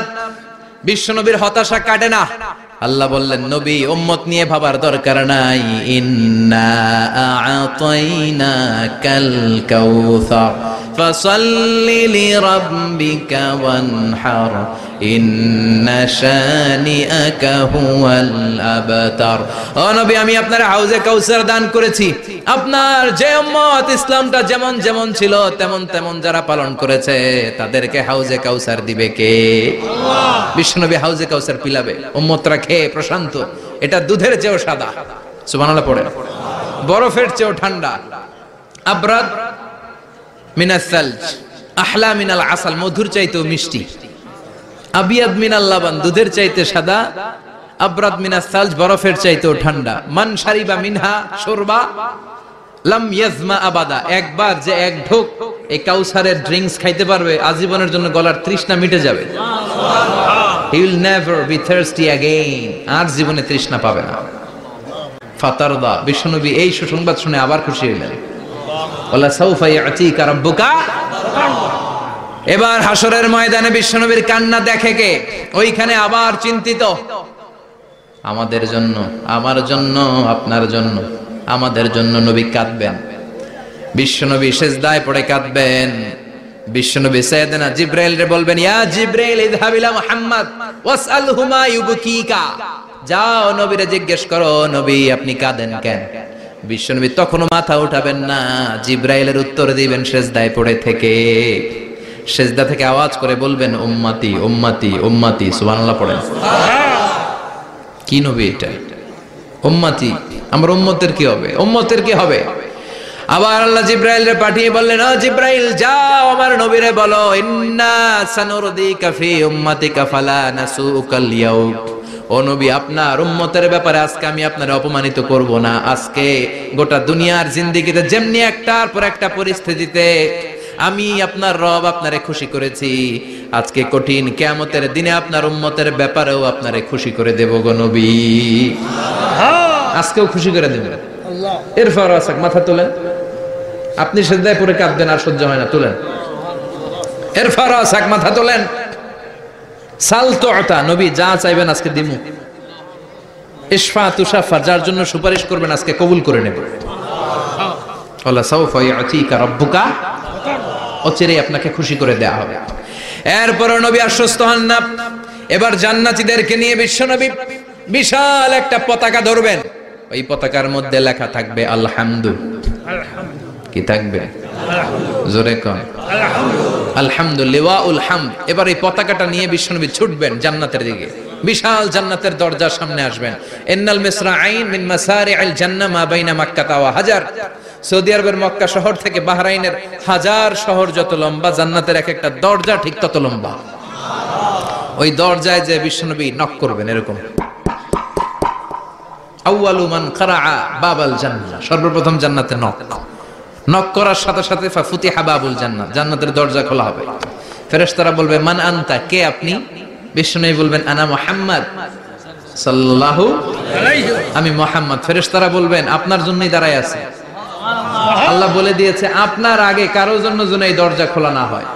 বিশ্বনবীর হতাশা কাটে না। আল্লাহ বললেন নবী উম্মত নিয়ে ভাবার দরকার নাই, ইন্না আ'তাইনাকাল কাউসার ফাসাল্লি লিরাব্বিকা ওয়ানহার ইন্না শানিআকা হুয়াল আবতার। ও নবী আমি আপনার হাউজে কাউসার দান করেছি। আপনার যে উম্মত ইসলামটা যেমন যেমন ছিল তেমন তেমন যারা পালন করেছে, তাদেরকে হাউজে কাউসার দিবে কে? আল্লাহ। বিশ্বনবী হাউজে কাউসার পিলাবে, উম্মতরা খেয়ে প্রশান্ত। এটা দুধের চেয়েও সাদা। সুবহানাল্লাহ পড়ে। বরফের চেয়েও ঠান্ডা। আবরাদ মিনাস সালজ আহলা মিনাল আসাল, মধুর চাইতেও মিষ্টি। আবিয়াদ মিনাল লাবান, দুধের চাইতে সাদা। আবরাদ মিনাস সালজ, বরফের চাইতেও ঠান্ডা। মান শারিবা মিনহা শুরবা লাম ইয়াজমা আবাদা, একবার যে এক ঢোক এই কাউসারের ড্রিঙ্কস খাইতে পারবে আজীবনের জন্য গলার তৃষ্ণা মিটে যাবে। He will never be thirsty again, আর জীবনে তৃষ্ণা পাবে না। ফাতারদা, বিশ্বনবী এই সুসংবাদ শুনে আবার খুশি হইলেন। ওয়ালা সাউফা ইয়াতিকা রাব্বুকা। এবার হাসরের ময়দানে বিশ্বনবীর কান্না দেখে কে? ওইখানে আবার চিন্তিত, আমাদের জন্য, আমার জন্য, আপনার জন্য, আমাদের জন্য নবী কাঁদবেন। বিশ্বনবী সিজদায় পড়ে কাঁদবেন। বিশ্বনবী সাইয়েদনা জিবরাইল রে বলবেন, ইয়া জিবরাইল ইযহাব ইলা মুহাম্মদ ওয়াসআলহু মা ইউবকিকা, যাও নবীরে জিজ্ঞেস করো নবী আপনি কাঁদেন কেন। বিশ্বনবী তখনও মাথা উঠাবেন না, জিবরাইলের উত্তর দিবেন সিজদায় পড়ে থেকে। সিজদা থেকে আওয়াজ করে বলবেন, উম্মতি উম্মতি উম্মতি। সুবহানাল্লাহ পড়েন। কি নবী এটা? উম্মতি, আমার উম্মতের কি হবে? উম্মতের কি হবে? আবার আল্লাহ জিবরাইলরে পাঠিয়ে বললেন, ও জিবরাইল যাও আমার নবীরে বলো, ইন্না সানুরদিকা ফি উম্মাতিকা ফালা নাসুকাল ইয়াউম। ও নবী, আপনার উম্মতের ব্যাপারে আজকে আমি আপনার অপমানিত করব না। আজকে গোটা দুনিয়ার জিন্দেগিতে যেমনি একটার পর একটা পরিস্থিতিতে আমি আপনার রব আপনারে খুশি করেছি, আজকে কঠিন কিয়ামতের দিনে আপনার উম্মতের ব্যাপারেও আপনারে খুশি করে দেব গো নবী। আজকেও খুশি করে দেবেন। এরপর আসাক, মাথা তোলেন। আপনি সিজদায় পড়ে কাঁদবেন আর সহ্য হয় না, তুলেন। এরপর আসাক, মাথা তোলেন। সাল তুতা, নবী যা চাইবেন আজকে দিমু। ইশফা তুশাফা, যার জন্য সুপারিশ করবেন আজকে কবুল করে নেব। ওয়ালা সাউফা ইয়াতিকা রাব্বুকা, অচিরে আপনাকে খুশি করে দেয়া হবে। এরপর নবী আশ্বস্ত হন না। এবার জান্নাতীদেরকে নিয়ে বিশ্বনবী বিশাল একটা পতাকা ধরবেন। ওই পতাকার মধ্যে লেখা থাকবে আলহামদু। কি থাকবে? জোরে কোন আলহামদুলিল্লাহ ওয়াল হামদ। এবার এই পতাকাটা নিয়ে বিশ্বনবী ছুটবেন জান্নাতের দিকে। বিশাল জান্নাতের দরজার সামনে আসবেন। ইন্নাল মিসরাঈন মিন মাসারি'আল জান্নাহ মা বাইনা মাক্কাহ ওয়া হাজার। সৌদি আরবের মক্কা শহর থেকে বাহরাইনের হাজার শহর যত লম্বা, জান্নাতের এক একটা দরজা ঠিক তত লম্বা। ওই দরজায় যে বিশ্বনবী নক করবেন এরকম, আউয়ালু মান কারাআ বাবাল জান্নাহ, সর্বপ্রথম জান্নাতে নক। নক করার সাথে সাথে ফাফুতিহা বাবুল জান্নাহ, জান্নাতের দরজা খোলা হবে। ফেরেশতারা বলবে, মান আনতা, কে আপনি? বিশ্বনবী বলবেন, আনা মুহাম্মদ সাল্লাল্লাহু আলাইহি, আমি মুহাম্মদ। ফেরেশতারা বলবেন, আপনার জন্যই দাঁড়ায় আছি। আল্লাহ বলে দিয়েছে আপনার আগে কারো জন্য যেন এই দরজা খোলা না হয়।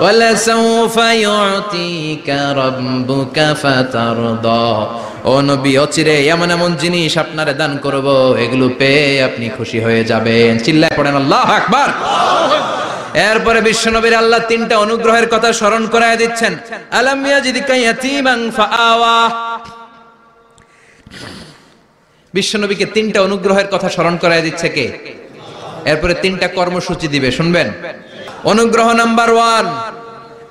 ওয়ালা সাউফা ইউতিকা রাব্বুকা ফাতারদা, ও নবী অচিরে এমন এমন জিনিস আপনারে দান করব, এগুলো পেয়ে আপনি খুশি হয়ে যাবেন। চিল্লায় পড়েন আল্লাহু আকবার। এরপরে বিশ্বনবীর আল্লাহ তিনটা অনুগ্রহের কথা স্মরণ করায় দিচ্ছেন। আলাম ইয়াজিদকা ইয়াতীমান ফাআওয়া, বিশ্বনবীকে তিনটা অনুগ্রহের কথা স্মরণ করায় দিচ্ছে কে? এরপরে তিনটা কর্মসূচি দিবে, শুনবেন। অনুগ্রহ নাম্বার 1,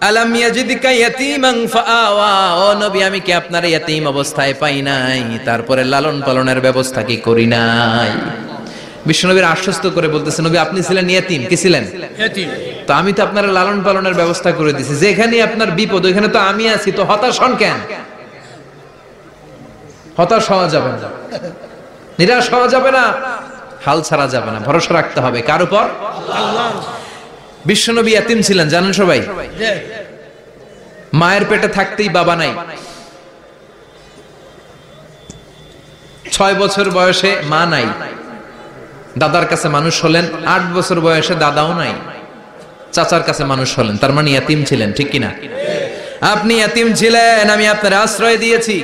আলাম ইয়াজিদকা ইয়াতীমান ফাআওয়া, ও নবী আমি কি আপনার ইয়াতীম অবস্থায় পাই নাই, তারপরে লালন পালনের ব্যবস্থা কি করি নাই? বিশ্বনবীর আশ্বস্ত করে বলতেছে, নবী আপনি ছিলেন ইয়াতীম। কি ছিলেন? ইয়াতীম। তো আমি তো আপনার লালন পালনের ব্যবস্থা করে দিয়েছি। যেখানে আপনার বিপদ ওইখানে তো আমি আছি, তো হতাশ হন কেন? হতাশ হওয়া যাবে না, নিরাশ হওয়া যাবে না, হাল ছাড়া যাবে না, ভরসা রাখতে হবে কার উপর? আল্লাহ। বিশ্বনবী ইয়াতীম ছিলেন জানেন সবাই। মায়ের পেটে থাকতেই বাবা নাই। 6 বছর বয়সে মা নাই, দাদার কাছে মানুষ হলেন। 8 বছর বয়সে দাদাও নাই, চাচার কাছে মানুষ হলেন। তার মানে ইয়াতীম ছিলেন, ঠিক কিনা? আপনি ইয়াতীম ছিলেন, আমি আপনার আশ্রয় দিয়েছি।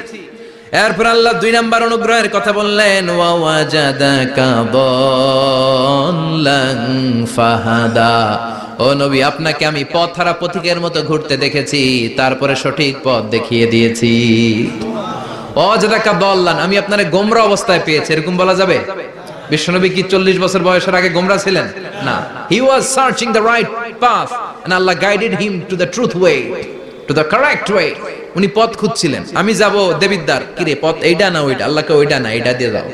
এরপর আল্লাহ 2 নাম্বার অনুগ্রহের কথা বললেন, ওয়া ওয়াজাদাকা দাল্লান ফাহাদা, ও নবী আপনাকে আমি পথহারা পথিকের মতো ঘুরতে দেখেছি, তারপরে সঠিক পথ দেখিয়ে দিয়েছি। ওয়াজাদাকা দাল্লান, আমি আপনারে গোমরা অবস্থায় পেয়েছি, এরকম বলা যাবে? বিশ্বনবী কি 40 বছর বয়সের আগে গোমরা ছিলেন? না, he was searching the right path and Allah guided him to the truth way, to the correct way. উনি পথ খুঁজছিলেন। আমি যাব দেবিদ্দার, কি রে পথ এইটা না ওইটা? আল্লাহকে ওইটা না, এইটা দিয়ে যাও।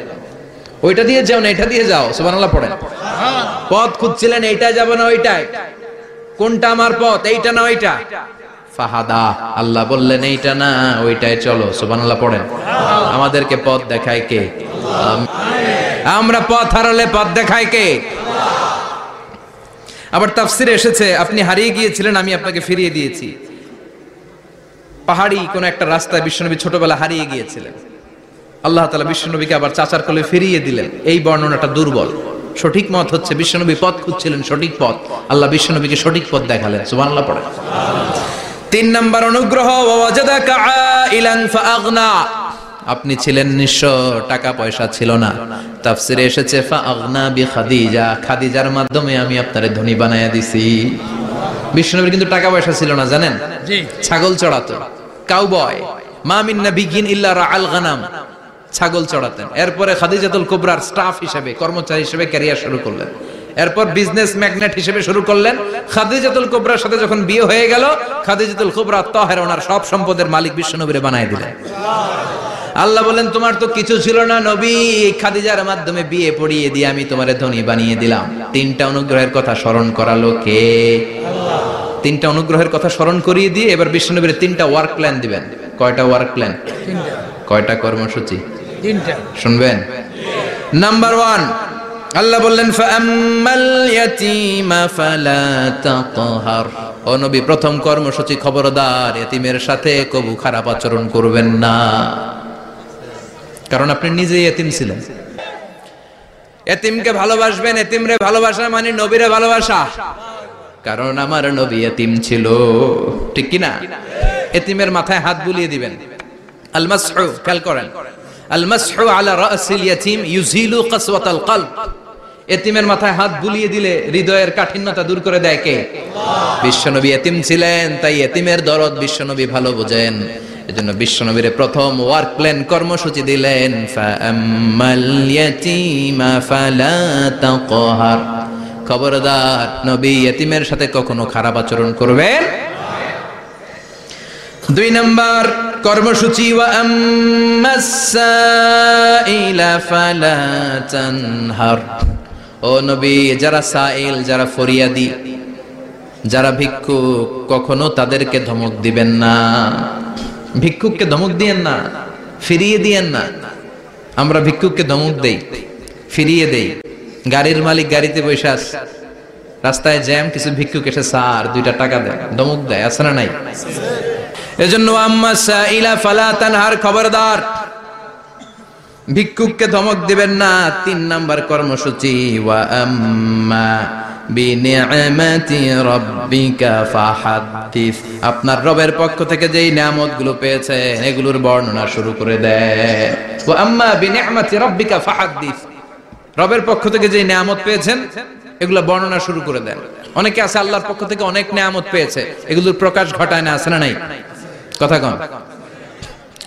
ওইটা দিয়ে যাও না এটা দিয়ে যাও, সুবহানাল্লাহ পড়েন। পথ খুঁজছিলেন, এইটা যাব না ওইটাই, কোনটা আমার পথ, এইটা না ওইটা? ফাহাদা, আল্লাহ বললেন এইটা না ওইটাই চলো, সুবহানাল্লাহ পড়েন। আমাদেরকে পথ দেখায় কে? আমরা পথ হারালে পথ দেখায় কে? আবার তাফসিরে এসেছে আপনি হারিয়ে গিয়েছিলেন, আমি আপনাকে ফিরিয়ে দিয়েছি। পাহাড়ি কোন একটা রাস্তায় বিশ্বনবী ছোটবেলা হারিয়ে গিয়েছিলেন, আল্লাহ তাআলা বিশ্বনবীকে আবার চাচার কোলে ফিরিয়ে দিলেন। এই বর্ণনাটা দুর্বল। সঠিক মত হচ্ছে বিশ্বনবী পথ খুঁজছিলেন, সঠিক পথ, আল্লাহ বিশ্বনবীকে সঠিক পথ দেখালেন, সুবহানাল্লাহ পড়েন। 3 নাম্বার অনুগ্রহ, ওয়াজাদাকা আইলান ফাআগনা, আপনি ছিলেন নিঃস্ব, টাকা পয়সা ছিল না। তাফসিরে এসেছে ফাআগনা বিখাদিজা, খাদিজার মাধ্যমে আমি আপনারে ধনী বানায়া দিছি। বিশ্বনবীর কিন্তু টাকা পয়সা ছিল না, জানেন? জি, ছাগল চড়াতো, কাউবয়। মা মিন নাবিয়্যিন ইল্লা রাআল গানাম, ছাগল চড়াতেন। এরপরে খাদিজাতুল কুবরার স্টাফ হিসেবে, কর্মচারী হিসেবে ক্যারিয়ার শুরু করলেন। এরপর বিজনেস ম্যাগনেট হিসেবে শুরু করলেন। খাদিজাতুল কুবরার সাথে যখন বিয়ে হয়ে গেল, খাদিজাতুল কুবরা তাহেরা, ওনার সব সম্পদের মালিক বিশ্বনবীরে বানায় দিলেন। আল্লাহ বলেন তোমার তো কিছু ছিল না নবী, খাদিজার মাধ্যমে বিয়ে পড়িয়ে দিয়ে আমি তোমারে ধনী বানিয়ে দিলাম। 3টা অনুগ্রহের কথা স্মরণ করালো কে? আল্লাহ। 3টা অনুগ্রহের কথা স্মরণ করিয়ে দিয়ে এবার বিশ্বনবীর 3টা ওয়ার্ক প্ল্যান দিবেন। কয়টা ওয়ার্ক প্ল্যান? 3টা। কয়টা কর্মসূচি? 3টা। শুনবেন? নাম্বার 1, আল্লাহ বললেন ফাআম্মাল ইয়াতীমা ফালা তাকহার, ও নবী প্রথম কর্মসূচি, খবরদার এতিমের সাথে কবু খারাপ আচরণ করবেন না, কারণ আপনি নিজেই এতিম ছিলেন। এতিমকে ভালোবাসবেন, এতিমরে ভালোবাসা মানে নবীরে ভালোবাসা, কারণ আমার নবী এতিম ছিল, ঠিক কি না? এতিমের মাথায় হাত বুলিয়ে দিবেন। আল মাসহু, খেয়াল করেন, আল মাসহু আলা রাসিল ইয়াতীম ইউজিলু কাসওয়াতাল কলব, এতিমের মাথায় হাত বুলিয়ে দিলে হৃদয়ের কাঠিন্যতা দূর করে দেয় কে? আল্লাহ। বিশ্বনবী এতিম ছিলেন, তাই এতিমের দরদ বিশ্বনবী ভালো বোঝেন। এজন্য বিশ্বনবীর প্রথম ওয়ার্ক প্ল্যান, কর্মসূচি দিলেন ফাআম্মাল ইয়াতীমা ফালা তাকহার, খবরদার নবী এতিমের সাথে কখনো খারাপ আচরণ করবেন। 2 নাম্বার কর্মসূচি, ওয়া আম্মাস সাইলা ফালা তানহার, ও নবী যারা সাইল, যারা ফরিয়াদি, যারা ভিক্ষুক, কখনো তাদেরকে ধমক দিবেন না। ভিক্ষুককে ধমক দিয়েন না, ফিরিয়ে দিয়েন না। আমরা ভিক্ষুককে ধমক দেই, ফিরিয়ে দেই। গাড়ির মালিক গাড়িতে বসে আছে, রাস্তায় জ্যাম, কিছু ভিক্ষুক এসে স্যার 2টা টাকা দেয়, ধমক দেয়, আছে না নাই? এজন্য আম্মা সাইলা ফালা তানহার, খবরদার ভিক্ষুককে ধমক দিবেন না। 3 নাম্বার কর্মসূচি, ওয়া আম্মা বিনিআমাতি রাব্বিকা ফাহাদ্দিস, আপনার রবের পক্ষ থেকে যেই নিয়ামতগুলো পেয়েছেন এগুলোর বর্ণনা শুরু করে দেয়। ওয়া আম্মা বিনিআমাতি রাব্বিকা ফাহাদ্দিস, রবের পক্ষ থেকে যেই নিয়ামত পেয়েছেন এগুলো বর্ণনা শুরু করে দেন। অনেকে আছে আল্লাহর পক্ষ থেকে অনেক নিয়ামত পেয়েছে, এগুলোর প্রকাশ ঘটায় না, আছে না নাই? কথা কন।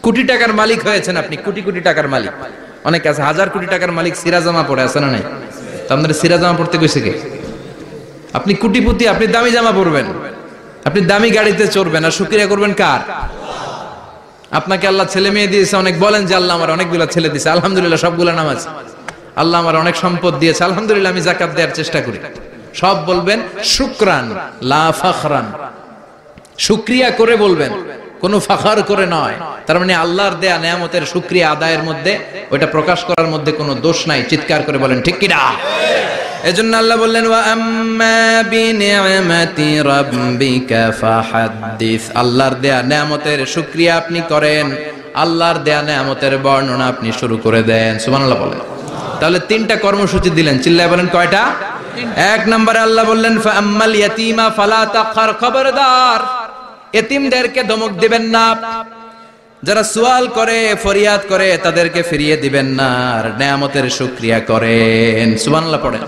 কোটি টাকার মালিক হয়েছেন আপনি, কোটি কোটি টাকার মালিক। অনেকে আছে হাজার কোটি টাকার মালিক, সিরাজামা পড়ে, আছে না নাই? তো আপনাদের সিরাজামা পড়তে কইছে কে? আপনি কোটিপতি, আপনি দামি জামা পরবেন, আপনি দামি গাড়িতে চড়বেন, আর শুকরিয়া করবেন কার? আপনাকে আল্লাহ ছেলে মেয়ে দিয়েছে, অনেক বলেন যে আল্লাহ আমার অনেকগুলো ছেলে দিয়েছে, আলহামদুলিল্লাহ সবগুলো নামাজ। আল্লাহ আমার অনেক সম্পদ দিয়েছে, আলহামদুলিল্লাহ আমি যাকাত দেওয়ার চেষ্টা করি। সব বলবেন শুকরান লা ফাখরান, শুকরিয়া করে বলবেন, কোনো ফাখার করে নয়। তার মানে আল্লাহর দেয়া নিয়ামতের শুকরিয়া আদায়ের মধ্যে, ওটা প্রকাশ করার মধ্যে কোনো দোষ নাই। চিৎকার করে বলেন ঠিক কি না? এজন্য আল্লাহ বললেন ওয়া আম্মা বিনিআমাতি রাব্বিকা ফাহাদ্দিস, আল্লাহর দেয়া নিয়ামতের শুকরিয়া আপনি করেন, আল্লাহর দেয়া নিয়ামতের বর্ণনা আপনি শুরু করে দেন। সুবহানাল্লাহ বলেন। তাহলে 3টা কর্মসূচি দিলেন, চিল্লায় বলেন কয়টা? 1 নম্বরে আল্লাহ বললেন ফাআম্মাল ইয়াতীমা ফালা তাকহার, খবরদার এতিমদেরকে ধমক দিবেন না, যারা সুয়াল করে, ফরিয়াদ করে, তাদেরকে ফিরিয়ে দিবেন না, আর নিয়ামতের শুকরিয়া করেন। সুবহানাল্লাহ পড়েন।